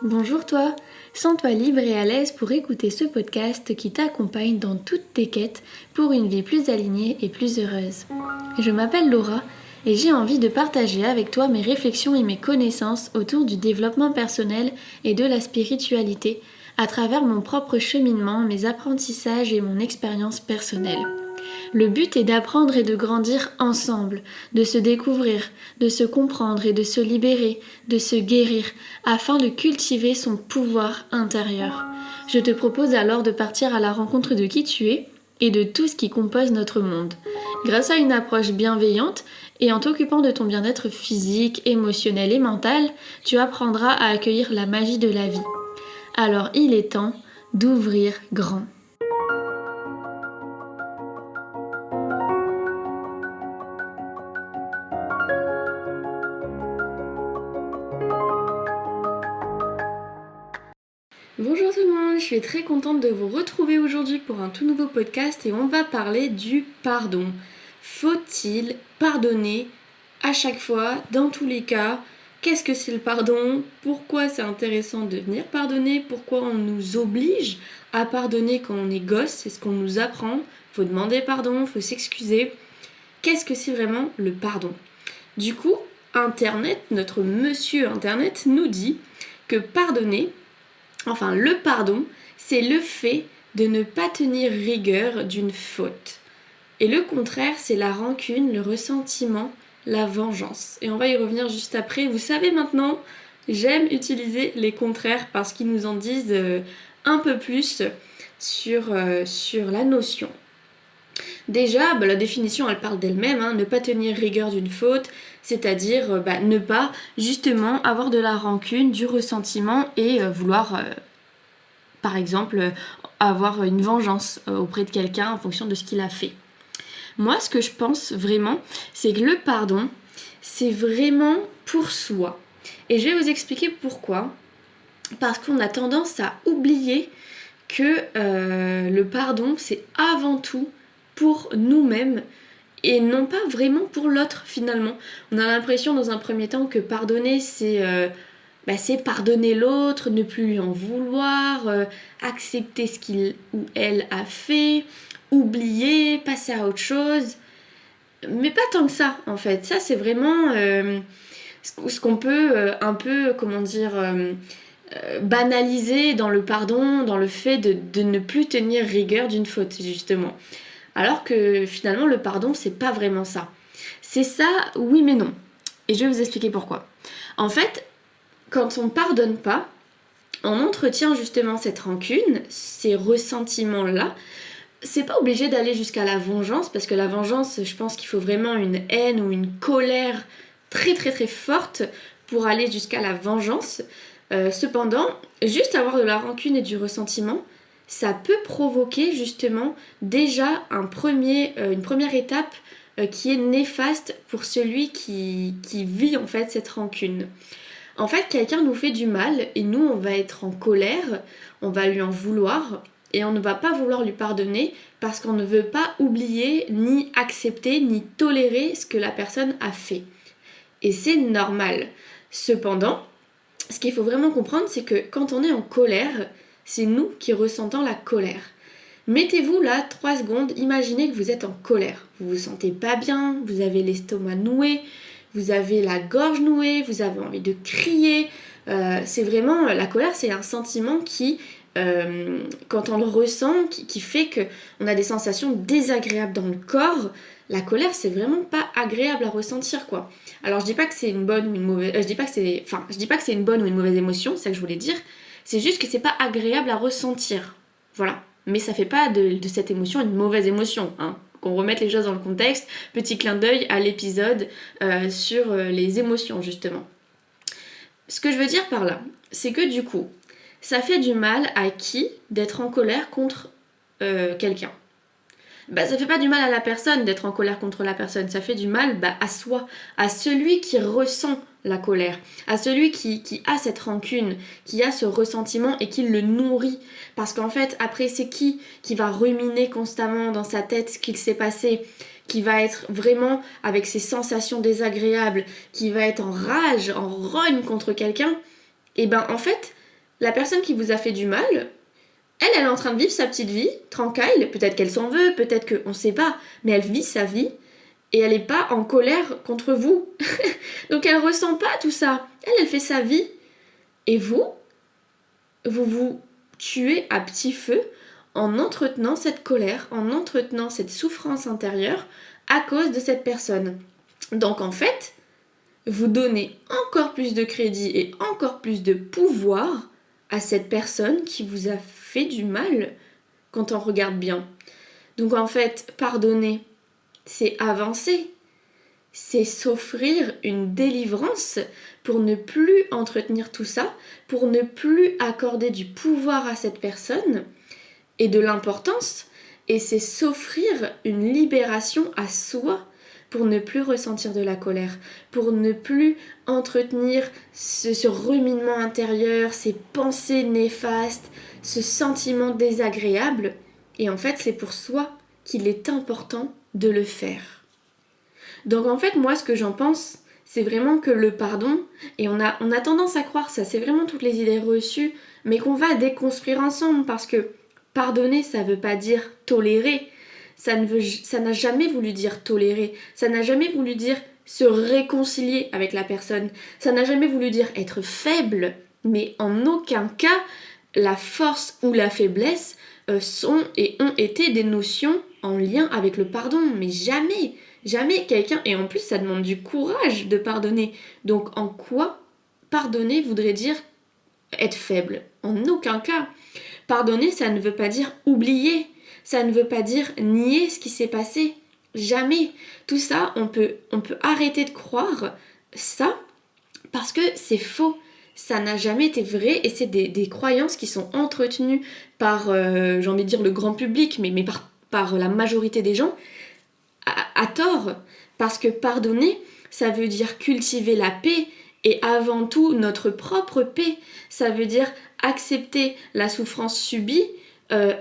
Bonjour toi, sens-toi libre et à l'aise pour écouter ce podcast qui t'accompagne dans toutes tes quêtes pour une vie plus alignée et plus heureuse. Je m'appelle Laura et j'ai envie de partager avec toi mes réflexions et mes connaissances autour du développement personnel et de la spiritualité à travers mon propre cheminement, mes apprentissages et mon expérience personnelle. Le but est d'apprendre et de grandir ensemble, de se découvrir, de se comprendre et de se libérer, de se guérir, afin de cultiver son pouvoir intérieur. Je te propose alors de partir à la rencontre de qui tu es et de tout ce qui compose notre monde. Grâce à une approche bienveillante et en t'occupant de ton bien-être physique, émotionnel et mental, tu apprendras à accueillir la magie de la vie. Alors il est temps d'ouvrir grand. Bonjour tout le monde, je suis très contente de vous retrouver aujourd'hui pour un tout nouveau podcast et on va parler du pardon. Faut-il pardonner à chaque fois, dans tous les cas? Qu'est-ce que c'est le pardon? Pourquoi c'est intéressant de venir pardonner? Pourquoi on nous oblige à pardonner quand on est gosse? C'est ce qu'on nous apprend. Faut demander pardon, faut s'excuser. Qu'est-ce que c'est vraiment le pardon? Du coup, Internet, notre monsieur Internet nous dit que pardonner, le pardon, c'est le fait de ne pas tenir rigueur d'une faute. Et le contraire, c'est la rancune, le ressentiment, la vengeance. Et on va y revenir juste après. Vous savez maintenant, j'aime utiliser les contraires parce qu'ils nous en disent un peu plus sur la notion. Déjà, la définition, elle parle d'elle-même, ne pas tenir rigueur d'une faute, c'est-à-dire ne pas justement avoir de la rancune, du ressentiment et vouloir, par exemple, avoir une vengeance auprès de quelqu'un en fonction de ce qu'il a fait. Moi, ce que je pense vraiment, c'est que le pardon, c'est vraiment pour soi. Et je vais vous expliquer pourquoi. Parce qu'on a tendance à oublier que le pardon, c'est avant tout pour nous-mêmes et non pas vraiment pour l'autre finalement. On a l'impression dans un premier temps que pardonner c'est pardonner l'autre, ne plus lui en vouloir, accepter ce qu'il ou elle a fait, oublier, passer à autre chose. Mais pas tant que ça en fait. Ça c'est vraiment ce qu'on peut un peu, banaliser dans le pardon, dans le fait de ne plus tenir rigueur d'une faute justement. Alors que finalement le pardon c'est pas vraiment ça. C'est ça, oui mais non. Et je vais vous expliquer pourquoi. En fait, quand on pardonne pas, on entretient justement cette rancune, ces ressentiments-là. C'est pas obligé d'aller jusqu'à la vengeance, parce que la vengeance, je pense qu'il faut vraiment une haine ou une colère très très très forte pour aller jusqu'à la vengeance. Cependant, juste avoir de la rancune et du ressentiment, ça peut provoquer justement déjà une première étape qui est néfaste pour celui qui vit en fait cette rancune. En fait, quelqu'un nous fait du mal et nous, on va être en colère, on va lui en vouloir et on ne va pas vouloir lui pardonner parce qu'on ne veut pas oublier, ni accepter, ni tolérer ce que la personne a fait. Et c'est normal. Cependant, ce qu'il faut vraiment comprendre, c'est que quand on est en colère, c'est nous qui ressentons la colère. Mettez-vous là 3 secondes, imaginez que vous êtes en colère. Vous vous sentez pas bien, vous avez l'estomac noué, vous avez la gorge nouée, vous avez envie de crier. C'est vraiment, la colère, c'est un sentiment qui, quand on le ressent, qui fait qu'on a des sensations désagréables dans le corps. La colère, c'est vraiment pas agréable à ressentir, quoi. Alors je dis pas que c'est une bonne ou une mauvaise, je dis pas que c'est une bonne ou une mauvaise émotion, c'est ça que je voulais dire. C'est juste que c'est pas agréable à ressentir, voilà. Mais ça fait pas de cette émotion une mauvaise émotion, hein. Qu'on remette les choses dans le contexte. Petit clin d'œil à l'épisode sur les émotions, justement. Ce que je veux dire par là, c'est que du coup, ça fait du mal à qui d'être en colère contre quelqu'un? Ça fait pas du mal à la personne d'être en colère contre la personne, ça fait du mal à soi, à celui qui ressent la colère, à celui qui a cette rancune, qui a ce ressentiment et qui le nourrit. Parce qu'en fait, après, c'est qui va ruminer constamment dans sa tête ce qu'il s'est passé, qui va être vraiment avec ses sensations désagréables, qui va être en rage, en rogne contre quelqu'un? Et en fait, la personne qui vous a fait du mal, elle est en train de vivre sa petite vie, tranquille, peut-être qu'elle s'en veut, peut-être qu'on ne sait pas, mais elle vit sa vie et elle n'est pas en colère contre vous. Donc elle ressent pas tout ça. Elle fait sa vie. Et vous vous tuez à petit feu en entretenant cette colère, en entretenant cette souffrance intérieure à cause de cette personne. Donc en fait, vous donnez encore plus de crédit et encore plus de pouvoir à cette personne qui vous a fait du mal quand on regarde bien. Donc en fait, pardonner, c'est avancer, c'est s'offrir une délivrance pour ne plus entretenir tout ça, pour ne plus accorder du pouvoir à cette personne et de l'importance, et c'est s'offrir une libération à soi pour ne plus ressentir de la colère, pour ne plus entretenir ce ruminement intérieur, ces pensées néfastes, ce sentiment désagréable. Et en fait, c'est pour soi qu'il est important de le faire. Donc en fait, moi, ce que j'en pense, c'est vraiment que le pardon, et on a tendance à croire ça, c'est vraiment toutes les idées reçues, mais qu'on va déconstruire ensemble, parce que pardonner, ça veut pas dire tolérer. Ça n'a jamais voulu dire tolérer. Ça n'a jamais voulu dire se réconcilier avec la personne. Ça n'a jamais voulu dire être faible. Mais en aucun cas, la force ou la faiblesse sont et ont été des notions en lien avec le pardon. Mais jamais, jamais quelqu'un... Et en plus, ça demande du courage de pardonner. Donc en quoi pardonner voudrait dire être faible? En aucun cas. Pardonner, ça ne veut pas dire oublier. Ça ne veut pas dire nier ce qui s'est passé. Jamais. Tout ça, on peut arrêter de croire ça parce que c'est faux. Ça n'a jamais été vrai et c'est des croyances qui sont entretenues par, j'ai envie de dire, le grand public, mais par la majorité des gens, à tort. Parce que pardonner, ça veut dire cultiver la paix et avant tout notre propre paix. Ça veut dire accepter la souffrance subie,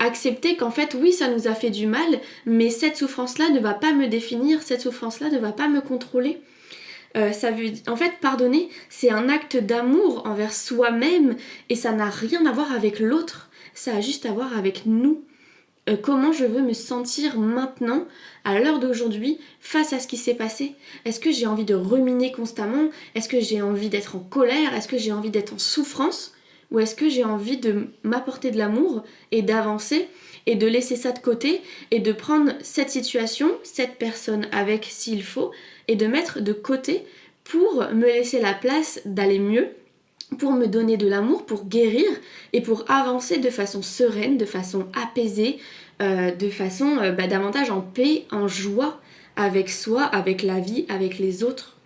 accepter qu'en fait oui ça nous a fait du mal, mais cette souffrance-là ne va pas me définir, cette souffrance-là ne va pas me contrôler. En fait, pardonner, c'est un acte d'amour envers soi-même et ça n'a rien à voir avec l'autre, ça a juste à voir avec nous. Comment je veux me sentir maintenant, à l'heure d'aujourd'hui, face à ce qui s'est passé? Est-ce que j'ai envie de ruminer constamment? Est-ce que j'ai envie d'être en colère? Est-ce que j'ai envie d'être en souffrance? Ou est-ce que j'ai envie de m'apporter de l'amour et d'avancer et de laisser ça de côté et de prendre cette situation, cette personne avec s'il faut, et de mettre de côté pour me laisser la place d'aller mieux, pour me donner de l'amour, pour guérir et pour avancer de façon sereine, de façon apaisée, de façon davantage en paix, en joie avec soi, avec la vie, avec les autres.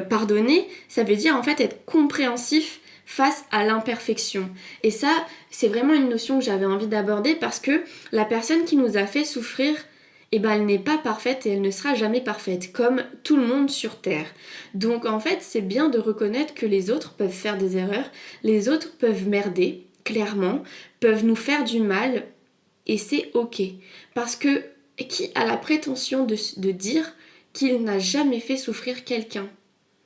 Pardonner, ça veut dire en fait être compréhensif face à l'imperfection. Et ça, c'est vraiment une notion que j'avais envie d'aborder parce que la personne qui nous a fait souffrir, eh ben, elle n'est pas parfaite et elle ne sera jamais parfaite, comme tout le monde sur Terre. Donc en fait, c'est bien de reconnaître que les autres peuvent faire des erreurs, les autres peuvent merder, clairement, peuvent nous faire du mal, et c'est ok. Parce que qui a la prétention de dire qu'il n'a jamais fait souffrir quelqu'un?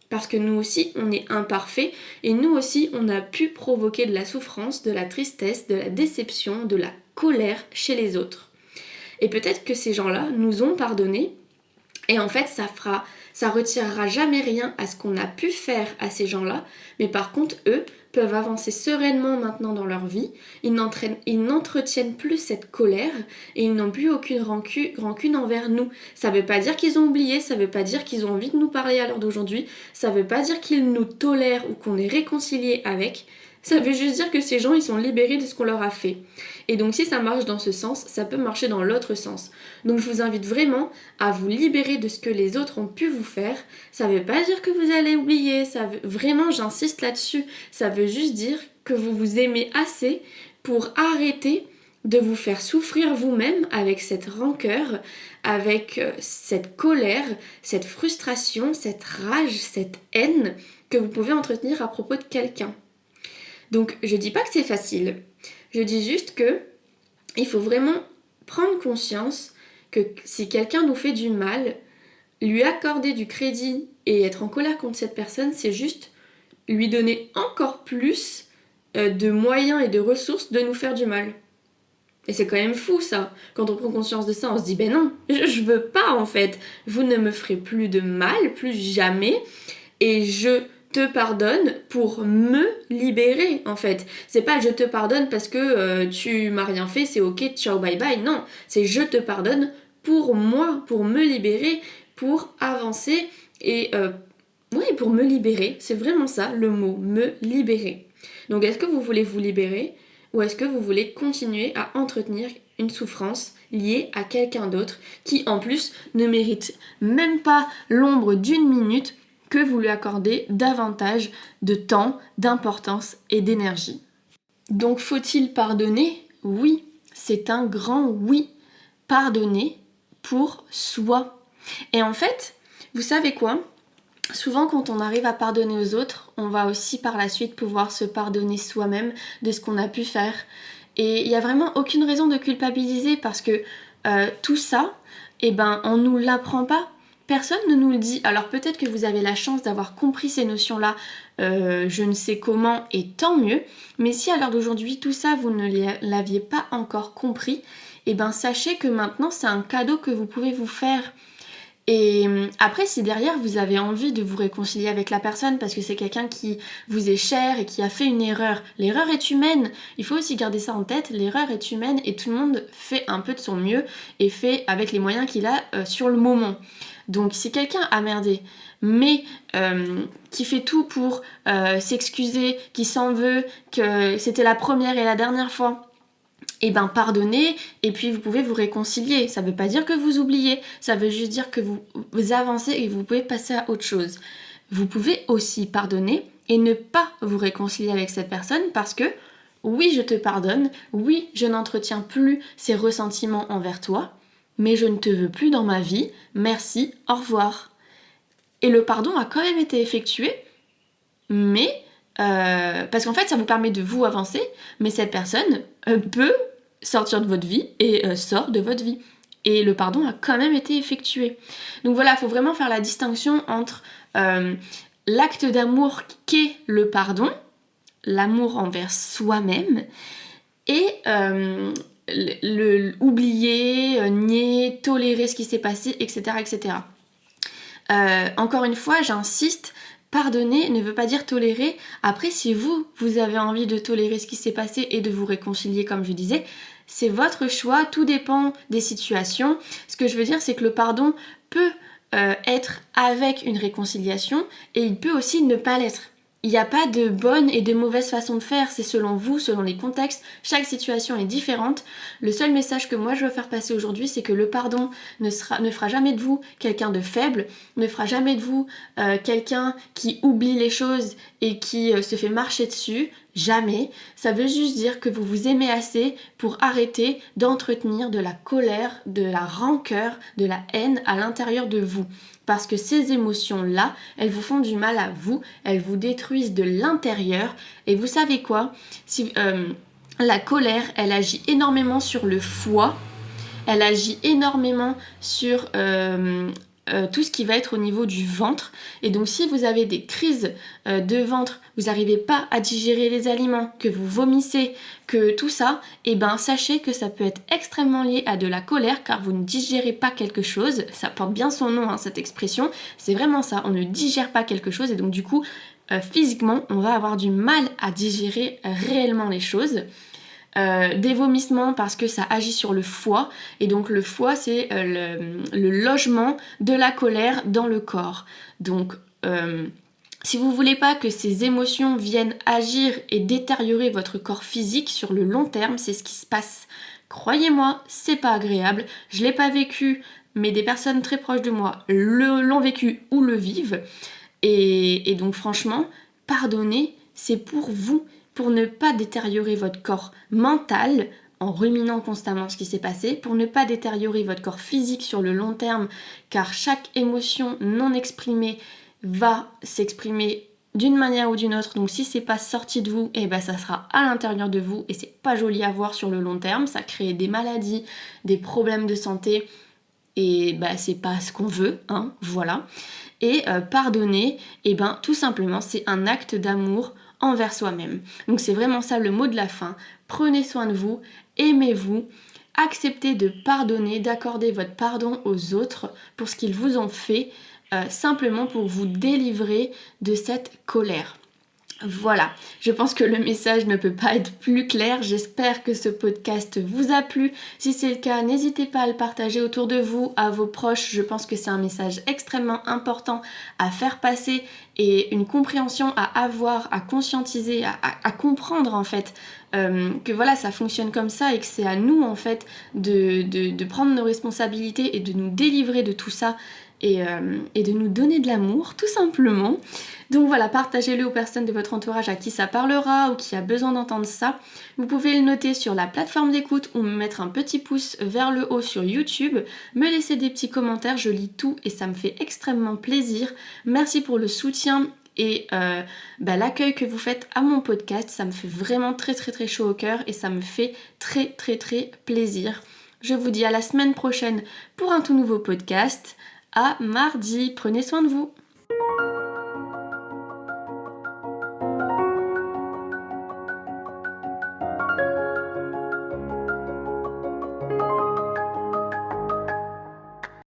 Parce que nous aussi, on est imparfaits et nous aussi, on a pu provoquer de la souffrance, de la tristesse, de la déception, de la colère chez les autres. Et peut-être que ces gens-là nous ont pardonné et en fait, ça retirera jamais rien à ce qu'on a pu faire à ces gens-là, mais par contre, eux peuvent avancer sereinement maintenant dans leur vie, ils n'entretiennent plus cette colère et ils n'ont plus aucune rancune envers nous. Ça veut pas dire qu'ils ont oublié, ça veut pas dire qu'ils ont envie de nous parler à l'heure d'aujourd'hui, ça veut pas dire qu'ils nous tolèrent ou qu'on est réconcilié avec, ça veut juste dire que ces gens, ils sont libérés de ce qu'on leur a fait. Et donc si ça marche dans ce sens, ça peut marcher dans l'autre sens. Donc je vous invite vraiment à vous libérer de ce que les autres ont pu vous faire. Ça veut pas dire que vous allez oublier, vraiment j'insiste là-dessus. Ça veut juste dire que vous vous aimez assez pour arrêter de vous faire souffrir vous-même avec cette rancœur, avec cette colère, cette frustration, cette rage, cette haine que vous pouvez entretenir à propos de quelqu'un. Donc je dis pas que c'est facile, je dis juste que il faut vraiment prendre conscience que si quelqu'un nous fait du mal, lui accorder du crédit et être en colère contre cette personne, c'est juste lui donner encore plus de moyens et de ressources de nous faire du mal. Et c'est quand même fou ça. Quand on prend conscience de ça, on se dit ben non, je veux pas en fait. Vous ne me ferez plus de mal, plus jamais. Et je te pardonne pour me libérer en fait. C'est pas je te pardonne parce que tu m'as rien fait, c'est ok, ciao, bye bye. Non, c'est je te pardonne pour moi, pour me libérer, pour avancer et oui, pour me libérer. C'est vraiment ça le mot, me libérer. Donc est-ce que vous voulez vous libérer ou est-ce que vous voulez continuer à entretenir une souffrance liée à quelqu'un d'autre qui en plus ne mérite même pas l'ombre d'une minute que vous lui accordez davantage de temps, d'importance et d'énergie. Donc faut-il pardonner ? Oui, c'est un grand oui. Pardonner pour soi. Et en fait, vous savez quoi ? Souvent quand on arrive à pardonner aux autres, on va aussi par la suite pouvoir se pardonner soi-même de ce qu'on a pu faire. Et il n'y a vraiment aucune raison de culpabiliser parce que tout ça, on nous l'apprend pas. Personne ne nous le dit. Alors peut-être que vous avez la chance d'avoir compris ces notions-là, je ne sais comment, et tant mieux. Mais si à l'heure d'aujourd'hui tout ça vous ne l'aviez pas encore compris, sachez que maintenant c'est un cadeau que vous pouvez vous faire. Et après, si derrière vous avez envie de vous réconcilier avec la personne parce que c'est quelqu'un qui vous est cher et qui a fait une erreur, l'erreur est humaine, il faut aussi garder ça en tête, l'erreur est humaine et tout le monde fait un peu de son mieux et fait avec les moyens qu'il a sur le moment. Donc si quelqu'un a merdé, mais qui fait tout pour s'excuser, qui s'en veut, que c'était la première et la dernière fois, pardonnez et puis vous pouvez vous réconcilier. Ça veut pas dire que vous oubliez, ça veut juste dire que vous avancez et vous pouvez passer à autre chose. Vous pouvez aussi pardonner et ne pas vous réconcilier avec cette personne parce que oui, je te pardonne, oui, je n'entretiens plus ces ressentiments envers toi, mais je ne te veux plus dans ma vie, merci, au revoir. Et le pardon a quand même été effectué, mais parce qu'en fait ça vous permet de vous avancer, mais cette personne peut sortir de votre vie et sort de votre vie. Et le pardon a quand même été effectué. Donc voilà, il faut vraiment faire la distinction entre l'acte d'amour qu'est le pardon, l'amour envers soi-même, et oublier, nier, tolérer ce qui s'est passé, etc. etc. Encore une fois, j'insiste, pardonner ne veut pas dire tolérer. Après, si vous avez envie de tolérer ce qui s'est passé et de vous réconcilier, comme je disais, c'est votre choix, tout dépend des situations. Ce que je veux dire, c'est que le pardon peut être avec une réconciliation et il peut aussi ne pas l'être. Il n'y a pas de bonne et de mauvaise façon de faire, c'est selon vous, selon les contextes, chaque situation est différente. Le seul message que moi je veux faire passer aujourd'hui, c'est que le pardon ne fera jamais de vous quelqu'un de faible, ne fera jamais de vous quelqu'un qui oublie les choses et qui se fait marcher dessus, jamais. Ça veut juste dire que vous vous aimez assez pour arrêter d'entretenir de la colère, de la rancœur, de la haine à l'intérieur de vous. Parce que ces émotions-là, elles vous font du mal à vous, elles vous détruisent de l'intérieur. Et vous savez quoi ? La colère, elle agit énormément sur le foie, elle agit énormément sur tout ce qui va être au niveau du ventre. Et donc si vous avez des crises de ventre, vous n'arrivez pas à digérer les aliments, que vous vomissez, que tout ça, sachez que ça peut être extrêmement lié à de la colère car vous ne digérez pas quelque chose. Ça porte bien son nom, cette expression. C'est vraiment ça, on ne digère pas quelque chose et donc du coup, physiquement, on va avoir du mal à digérer réellement les choses. Des vomissements parce que ça agit sur le foie et donc le foie c'est le logement de la colère dans le corps. Donc si vous voulez pas que ces émotions viennent agir et détériorer votre corps physique sur le long terme, c'est ce qui se passe. Croyez-moi, c'est pas agréable, je l'ai pas vécu, mais des personnes très proches de moi l'ont vécu ou le vivent. Et donc franchement, pardonner, c'est pour vous, pour ne pas détériorer votre corps mental en ruminant constamment ce qui s'est passé, pour ne pas détériorer votre corps physique sur le long terme, car chaque émotion non exprimée va s'exprimer d'une manière ou d'une autre. Donc si c'est pas sorti de vous, ça sera à l'intérieur de vous et c'est pas joli à voir sur le long terme, ça crée des maladies, des problèmes de santé et c'est pas ce qu'on veut, voilà. Et pardonner, tout simplement, c'est un acte d'amour envers soi-même. Donc c'est vraiment ça le mot de la fin. Prenez soin de vous, aimez-vous, acceptez de pardonner, d'accorder votre pardon aux autres pour ce qu'ils vous ont fait, simplement pour vous délivrer de cette colère. Voilà, je pense que le message ne peut pas être plus clair. J'espère que ce podcast vous a plu. Si c'est le cas, n'hésitez pas à le partager autour de vous, à vos proches. Je pense que c'est un message extrêmement important à faire passer et une compréhension à avoir, à conscientiser, à comprendre en fait. Que voilà, ça fonctionne comme ça et que c'est à nous en fait de prendre nos responsabilités et de nous délivrer de tout ça et de nous donner de l'amour, tout simplement. Donc voilà, partagez-le aux personnes de votre entourage à qui ça parlera ou qui a besoin d'entendre ça. Vous pouvez le noter sur la plateforme d'écoute ou me mettre un petit pouce vers le haut sur YouTube, me laisser des petits commentaires, je lis tout et ça me fait extrêmement plaisir. Merci pour le soutien et l'accueil que vous faites à mon podcast, ça me fait vraiment très très très chaud au cœur et ça me fait très très très plaisir. Je vous dis à la semaine prochaine pour un tout nouveau podcast. À mardi, prenez soin de vous.